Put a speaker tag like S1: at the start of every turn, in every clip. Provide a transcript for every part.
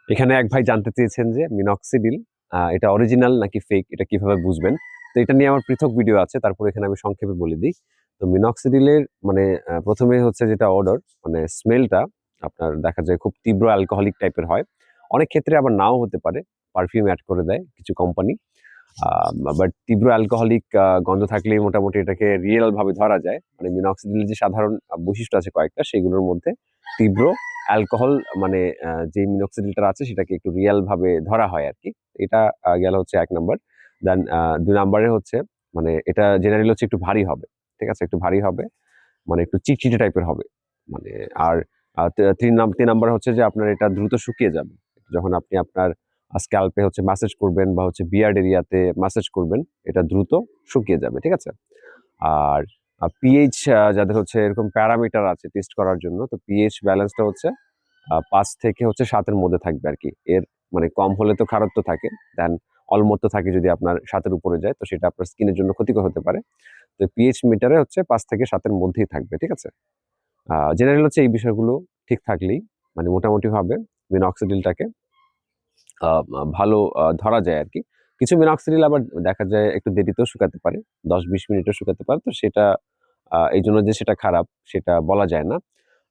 S1: এখানে এক ভাই জানতে চেয়েছেন যে মিনক্সিডিল এটা অরিজিনাল নাকি ফেক, এটা কিভাবে বুঝবেন। তো এটা নিয়ে আমার পৃথক ভিডিও আছে, তারপর এখানে আমি সংক্ষেপে বলে দিই। তো মিনক্সিডিলের মানে প্রথমে হচ্ছে যেটা অর্ডার, মানে স্মেলটা আপনার দেখা যায় খুব তীব্র অ্যালকোহলিক টাইপের হয়। অনেক ক্ষেত্রে আবার নাও হতে পারে, পারফিউম অ্যাড করে দেয় কিছু কোম্পানি। বাট তীব্র অ্যালকোহলিক গন্ধ থাকলেই মোটামুটি এটাকে রিয়েল ভাবে ধরা যায়। মানে মিনক্সিডিলের যে সাধারণ বৈশিষ্ট্য আছে কয়েকটা, সেগুলোর মধ্যে তীব্র অ্যালকোহল মানে যে মিনক্সিডিলটা আছে সেটাকে একটু রিয়েল ভাবে ধরা হয় আর কি। এটা গেল হচ্ছে ১ নাম্বার। দেন ২ নাম্বারে হচ্ছে মানে এটা জেনারেলি হচ্ছে একটু ভারী হবে। ঠিক আছে? একটু ভারী হবে। মানে একটু চিটচিটে টাইপের হবে। মানে আর ৩ নাম্বার হচ্ছে যে আপনার এটা দ্রুত শুকিয়ে যাবে। যখন আপনি আপনার স্ক্যাল্পে হচ্ছে ম্যাসাজ করবেন বা হচ্ছে বিয়ার্ড এরিয়াতে ম্যাসাজ করবেন, এটা দ্রুত শুকিয়ে যাবে। ঠিক আছে? আর পিএইচ যাদের হচ্ছে এরকম প্যারামিটার আছে টেস্ট করার জন্য, তো পিএইচ ব্যালেন্সটা হচ্ছে ৫ থেকে হচ্ছে ৭ এর মধ্যে থাকবে আরকি। এর মানে কম হলে তো খারাত্ব থাকে। দেন অলমত্ব থাকে যদি আপনার ৭ এর উপরে যায়, তো সেটা আপনার স্কিনের জন্য ক্ষতিকর হতে পারে। তো পিএইচ মিটারে হচ্ছে ৫ থেকে ৭ এর মধ্যেই থাকবে। ঠিক আছে? জেনারেল হচ্ছে এই বিষয়গুলো ঠিক থাকলেই মানে মোটামুটিভাবে মিনক্সিডিলটাকে আ মা ভালো ধরা যায় আরকি। কিছু মিনক্সিডিল আবার দেখা যায় একটু দেরিতেও শুকাতে পারে। ১০-২০ মিনিটও শুকাতে পারে। তো সেটা এইজন্য যে সেটা খারাপ সেটা বলা যায় না।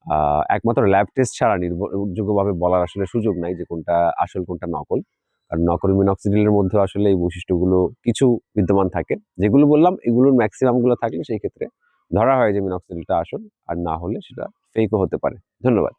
S1: আ একমাত্র ল্যাব টেস্ট ছাড়া নির্ভরযোগ্যভাবে বলার আসলে সুযোগ নাই যে কোনটা আসল কোনটা নকল। কারণ নকল মিনক্সিডিলের মধ্যেও আসলে এই বৈশিষ্ট্যগুলো কিছু বিদ্যমান থাকে। যেগুলো বললাম এগুলোর মেক্সিমাম গুলো থাকলে সেই ক্ষেত্রে ধরা হয় যে মিনক্সিডিলটা আসল। আর না হলে সেটা ফেক ও হতে পারে। ধন্যবাদ।